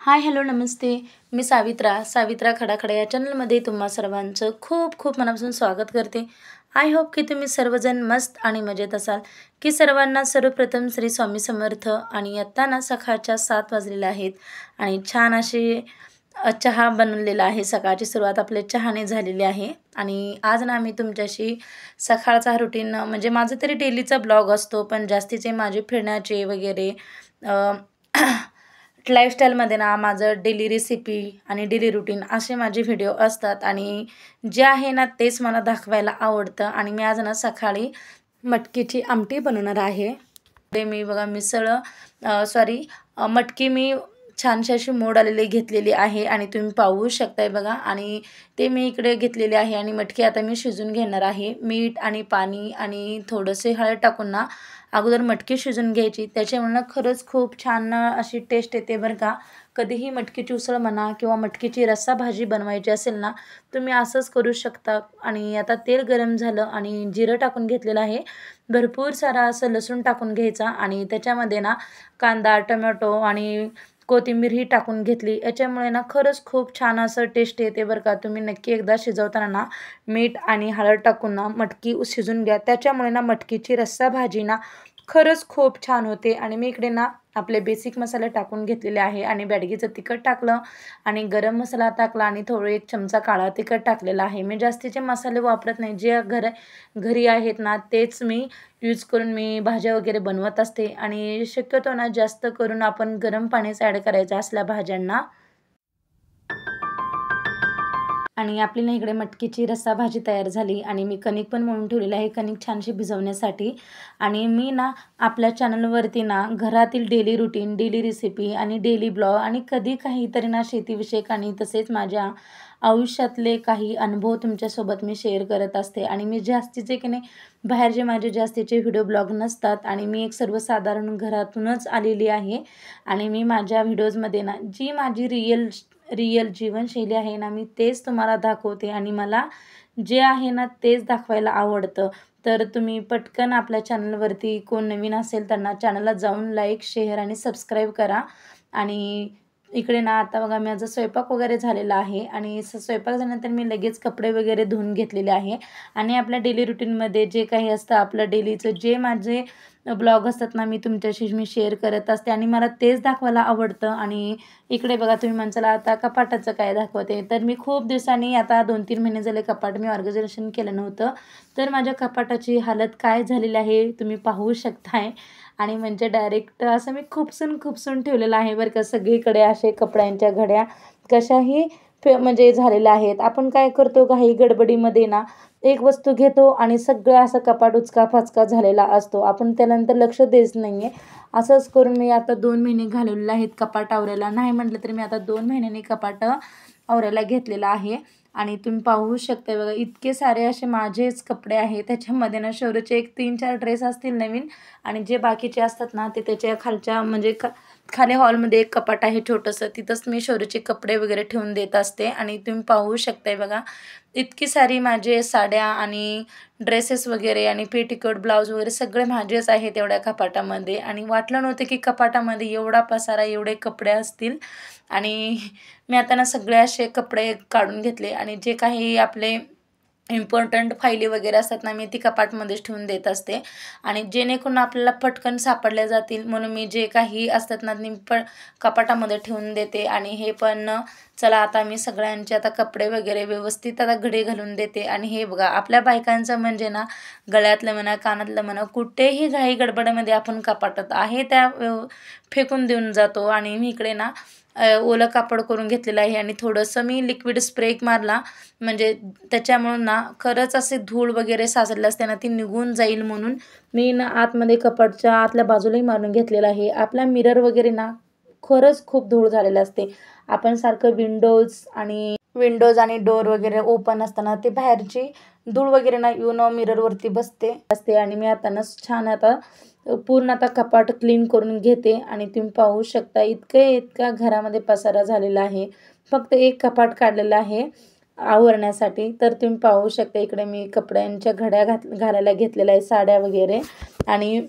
Hi hello नमस्ते. मी सावित्रा खडाखडा या चॅनलमध्ये तुम्हा सर्वांचं खूप खूप मनापासून स्वागत करते. आय होप की तुम्ही सर्वजण मस्त आणि मजेत असाल. की सर्वांना सर्वप्रथम श्री स्वामी समर्थ. आणि आत्ता ना सकाळच्या 7 वाजलेल्या आहेत आणि छान अशी चहा बनवलेला आहे. सकाळची सुरुवात आपल्या चहाने झालेली आहे. आणि आज ना मी तुमच्याशी सकाळचा रुटीन म्हणजे माझं तरी डेलीचा ब्लॉग असतो, पण जास्तीचे माझे फिरण्याचे वगैरे लाईफस्टाईलमध्ये ना माझं डेली रेसिपी आणि डेली रुटीन असे माझे व्हिडिओ असतात आणि जे आहे ना तेच मला दाखवायला आवडतं. आणि मी आज ना सकाळी मटकीची आमटी बनवणार आहे. ते मी बघा मटकी मी छानशी अशी मोड आलेली घेतलेली आहे आणि तुम्ही पाहू शकताय बघा. आणि ते मी इकडे घेतलेले आहे आणि मटकी आता मी शिजून घेणार आहे. मीठ आणि पाणी आणि थोडंसे हळद टाकून ना अगोदर मटकी शिजून घ्यायची. त्याच्यामुळे ना खरंच खूप छान अशी टेस्ट येते बरं का. कधीही मटकीची उसळ म्हणा किंवा मटकीची रस्सा भाजी बनवायची असेल ना तुम्ही असंच करू शकता. आणि आता तेल गरम झालं आणि जिरं टाकून घेतलेलं आहे. भरपूर सारा असं लसूण टाकून घ्यायचा आणि त्याच्यामध्ये ना कांदा टोमॅटो आणि कोथिंबीर ही टाकून घेतली. याच्यामुळे ना खरंच खूप छान असं टेस्ट येते बरं का. तुम्ही नक्की एकदा शिजवताना ना मीठ आणि हळद टाकून ना मटकी शिजून घ्या. त्याच्यामुळे ना मटकीची रस्सा भाजी ना खरंच खूप छान होते. आणि मी इकडे ना आपले बेसिक मसाले टाकून घेतलेले आहे आणि बॅडगीचं तिखट टाकलं आणि गरम मसाला टाकला आणि थोडं 1 चमचा काळा तिखट टाकलेला आहे. मी जास्तीचे मसाले वापरत नाही. जे घरी आहेत ना तेच मी यूज करून मी भाज्या वगैरे बनवत असते. आणि शक्यतो ना जास्त करून आपण गरम पाणीच ॲड करायचं असल्या भाज्यांना. आणि आपली ना इकडे मटकीची रस्सा भाजी तयार झाली आणि मी कणिक पण मळून ठेवलेली आहे कणिक छानशी भिजवण्यासाठी. आणि मी ना आपल्या चॅनलवरती ना घरातील डेली रुटीन डेली रेसिपी आणि डेली ब्लॉग आणि कधी काहीतरी ना शेतीविषयक आणि तसेच माझ्या आयुष्यातले काही अनुभव तुमच्यासोबत मी शेअर करत असते. आणि मी जास्तीचे की नाही बाहेरचे माझे जास्तीचे व्हिडिओ ब्लॉग नसतात आणि मी एक सर्वसाधारण घरातूनच आलेली आहे. आणि मी माझ्या व्हिडिओजमध्ये ना जी माझी रिअल जीवनशैली आहे ना मी तेच तुम्हाला दाखवते आणि मला जे आहे ना तेच दाखवायला आवडतं. तर तुम्ही पटकन आपल्या चॅनलवरती कोण नवीन असेल त्यांना चॅनलला जाऊन लाईक शेअर आणि सबस्क्राईब करा. आणि इकडे ना आता बघा माझा स्वयंपाक वगैरे झालेला आहे आणि स्वयंपाक झाल्यानंतर मी लगेच कपडे वगैरे धुवून घेतलेले आहे. आणि आपल्या डेली रुटीनमध्ये जे काही असतं आपलं डेलीचं जे माझे ब्लॉग असतात ना मी शेअर करत असते आणि मला तेच दाखवायला आवडतं. आणि इकडे बघा तुम्ही म्हणसाल आता कपाटाचं काय दाखवते, तर मी खूप दिवसांनी आता 2-3 महिने झाले कपाट मी ऑर्गनायझेशन केलं नव्हतं. तर माझ्या कपाटाची हालत काय झालेली आहे तुम्ही पाहू शकताय. आणि म्हणजे डायरेक्ट असं मी खूपसून ठेवलेलं आहे बरं का. सगळीकडे असे कपड्यांच्या घड्या कशाही म्हणजे झालेल्या आहेत. आपण काय करतो घाई गडबडीमध्ये ना एक वस्तू घेतो आणि सगळं असं कपाट उचका झालेला असतो. आपण त्यानंतर लक्ष देत नाही आहे. असंच करून मी आता 2 महिने घालवलेले आहेत कपाट आवरायला. नाही म्हटलं तरी मी आता 2 महिन्यांनी कपाट आवरायला घेतलेलं आहे. आणि तुम्ही पाहू शकता बघा इतके सारे असे माझेच कपडे आहेत. त्याच्यामध्ये ना शौर्यचे एक 3-4 ड्रेस असतील नवीन आणि जे बाकीचे असतात ना ते त्याच्या खालच्या म्हणजे खाली हॉलमध्ये एक कपाट आहे छोटंसं, तिथंच मी शौर्यचे कपडे वगैरे ठेवून देत असते. आणि तुम्ही पाहू शकताय बघा इतकी सारी माझे साड्या आणि ड्रेसेस वगैरे आणि पेटीकोट ब्लाऊज वगैरे सगळे माझेच आहेत एवढ्या कपाटामध्ये. आणि वाटलं नव्हतं की कपाटामध्ये एवढा पसारा एवढे कपडे असतील. आणि मी आता ना सगळे असे कपडे काढून घेतले आणि जे काही आपले इम्पॉर्टंट फायली वगैरे असतात ना मी ती कपाटमध्येच ठेवून देत असते. आणि जेणेकरून आपल्याला पटकन सापडल्या जातील म्हणून मी जे काही असतात ना मी कपाटामध्ये ठेवून देते. आणि हे पण चला आता मी सगळ्यांचे आता कपडे वगैरे व्यवस्थित आता घडी घालून देते. आणि हे बघा आपल्या बायकांचं म्हणजे ना गळ्यातलं म्हणा कानातलं म्हणा कुठेही घाई गडबडीमध्ये आपण कपाटात आहे त्या फेकून देऊन जातो. आणि मी इकडे ना ओलं कापड करून घेतलेलं आहे आणि थोडंसं मी लिक्विड स्प्रे मारला म्हणजे त्याच्यामुळं ना खरंच असे धूळ वगैरे साचलेलं असते ना ती निघून जाईल म्हणून मी ना आतमध्ये कपाटच्या आतल्या बाजूलाही मारून घेतलेलं आहे. आपला मिरर वगैरे ना खरंच खूप धूळ झालेलं असते. आपण सारखं विंडोज आणि डोअर वगैरे ओपन असताना ते बाहेरची धूळ वगैरे ना येऊन मिररवरती बसते. आणि मी आता ना छान आता पूर्ण आता कपाट क्लीन करून घेते. आणि तुम्ही पाहू शकता इतका घरामध्ये पसारा झालेला आहे. फक्त एक कपाट काढलेलं आहे आवरण्यासाठी. तर तुम्ही पाहू शकता इकडे मी कपड्यांच्या घड्या घालायला घेतलेल्या आहे साड्या वगैरे. आणि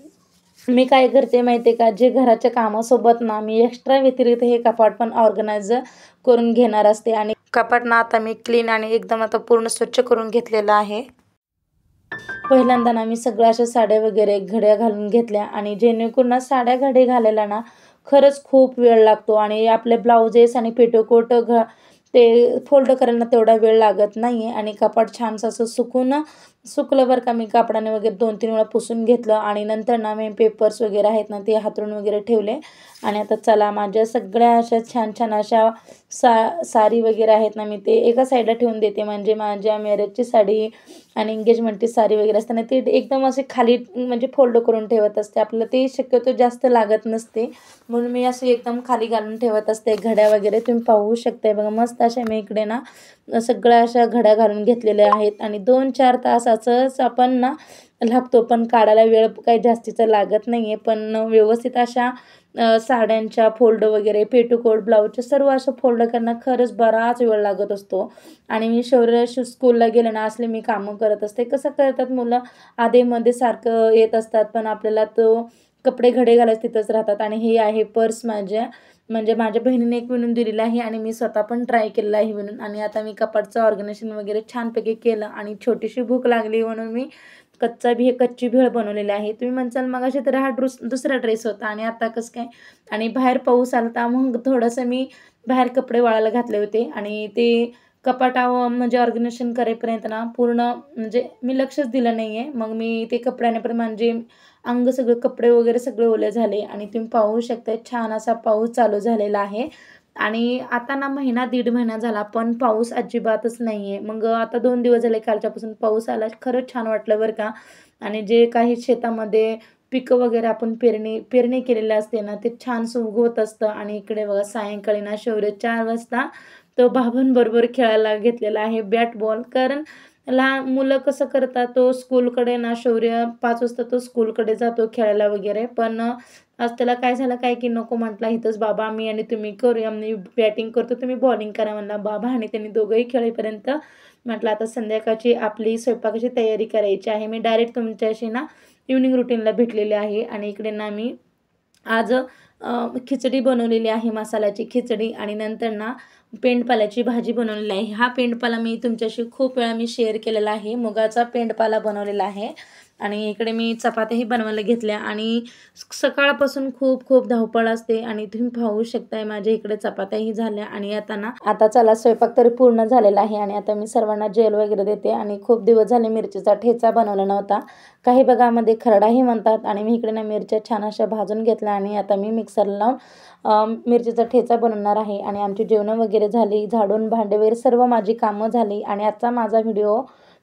मी काय करते माहिती आहे का, जे घराच्या कामासोबत ना मी एक्स्ट्रा व्यतिरिक्त हे कपाट पण ऑर्गनाइज करून घेणार असते. आणि कपाट ना आता मी क्लीन आणि एकदम आता पूर्ण स्वच्छ करून घेतलेलं आहे. पहिल्यांदा ना मी सगळ्या अशा साड्या वगैरे घड्या घालून घेतल्या, आणि जेणेकरून ना साड्या घडी घालायला ना खरंच खूप वेळ लागतो, आणि आपले ब्लाउजेस आणि पेटीकोट ते फोल्ड करायला तेवढा वेळ लागत नाही आहे. आणि कपाट छानसं असं सुकलं बरं का. मी कापडाने वगैरे 2-3 वेळा पुसून घेतलं, आणि नंतर ना मी पेपर्स वगैरे आहेत ना ते हातरून वगैरे ठेवले. आणि आता चला माझ्या सगळ्या अशा छान छान अशा साडी वगैरे आहेत ना मी ते एका साईडला ठेवून देते. म्हणजे माझ्या मॅरेजची साडी आणि एंगेजमेंटची साडी वगैरे असते ना ती एकदम असे खाली म्हणजे फोल्ड करून ठेवत असते. आपल्याला ते शक्यतो जास्त लागत नसते, म्हणून मी असे एकदम खाली घालून ठेवत असते. घड्या वगैरे तुम्ही पाहू शकताय बघा, मस्त अशा मी इकडे ना सगळ्या अशा घड्या घालून घेतलेल्या आहेत. आणि 2-4 तासाचंच आपण ना लागतो, पण काढायला वेळ काही जास्तीचा लागत नाही आहे. पण व्यवस्थित अशा साड्यांच्या फोल्ड वगैरे पेटीकोट ब्लाऊजच्या सर्व असं फोल्ड करणं खरंच बराच वेळ लागत असतो. आणि मी स्कूलला गेले ना असले मी कामं करत असते. कसं करतात मुलं आधेमध्ये सारखं येत असतात, पण आपल्याला तो कपडे घडे घालायचे तिथंच राहतात. आणि हे आहे पर्स म्हणजे माझ्या बहिणीने एक विणून दिलेलं आहे, आणि मी स्वतः पण ट्राय केलेलं आहे विणून. आणि आता मी कपाटचं ऑर्गनायझेशन वगैरे छानपैकी केलं, आणि छोटीशी भूक लागली म्हणून मी कच्ची भेळ बनवलेली आहे. तुम्ही म्हणसाल मगाशी तर हा दुसरा ड्रेस होता आणि आता कसं काय. आणि बाहेर पाऊस आला मग थोडंसं मी बाहेर कपडे वाळायला घातले होते, आणि ते कपाटावर म्हणजे ऑर्गनायझेशन करेपर्यंत ना पूर्ण म्हणजे मी लक्षच दिलं नाही आहे. मग मी ते कपड्याने पण म्हणजे अंग सगळे कपडे वगैरे सगळे ओले झाले, आणि तुम्ही पाहू शकता छान असा पाऊस चालू झालेला आहे. आणि आता ना दीड महिना झाला, पण पाऊस अजिबातच नाही आहे. मग आता 2 दिवस झाले कालच्यापासून पाऊस आला. खरंच छान वाटलं बरं का. आणि जे काही शेतामध्ये पिकं वगैरे आपण पेरणी केलेलं असते ना ते छानसं उगवत असतं. आणि इकडे बघा सायंकाळी ना शौर्य 4 वाजता तो बाबांबरोबर खेळायला घेतलेला आहे बॅट बॉल. कारण लहान मुलं कसं करतात, तो स्कूलकडे ना शौर्य 5 वाजता तो स्कूलकडे जातो खेळायला वगैरे. पण आज त्याला काय झालं काय की नको म्हटला, इथंच बाबा मी आणि तुम्ही करूया, मी बॅटिंग करतो तुम्ही बॉलिंग करा म्हणला बाबा. आणि त्यांनी दोघंही खेळेपर्यंत म्हटलं आता संध्याकाळची आपली स्वयंपाकाची तयारी करायची आहे. मी डायरेक्ट तुमच्याशी ना इव्हनिंग रुटीनला भेटलेले आहे. आणि इकडे ना मी आज खिचडी बनवलेली आहे, मसाल्याची खिचडी. आणि नंतर ना पेंडपाल्याची भाजी बनवलेली आहे. हा पेंडपाला मी तुमच्याशी खूप वेळा मी शेअर केलेला आहे, मुगाचा पेंडपाला बनवलेला आहे. आणि इकडे मी चपात्याही बनवायला घेतल्या, आणि सकाळपासून खूप धावपळ असते. आणि तुम्ही पाहू शकताय माझ्या इकडे चपात्याही झाल्या. आणि आता चला स्वयंपाक तरी पूर्ण झालेला आहे, आणि आता मी सर्वांना जेल वगैरे देते. आणि खूप दिवस झाले मिरचीचा ठेचा बनवला नव्हता, काही बघामध्ये खरडाही म्हणतात. आणि मी इकडे ना मिरच्या छान अशा भाजून घेतल्या, आणि आता मी मिक्सरला लावून मिरचीचा ठेचा बनवणार आहे. आणि आमची जेवणं वगैरे झाली, झाडून भांडे वगैरे सर्व माझी कामं झाली. आणि आजचा माझा व्हिडिओ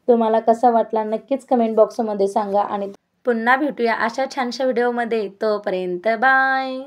तुम्हाला कसा वाटला नक्कीच कमेंट बॉक्समध्ये सांगा. आणि पुन्हा भेटूया अशा छानशा व्हिडिओमध्ये. तोपर्यंत बाय.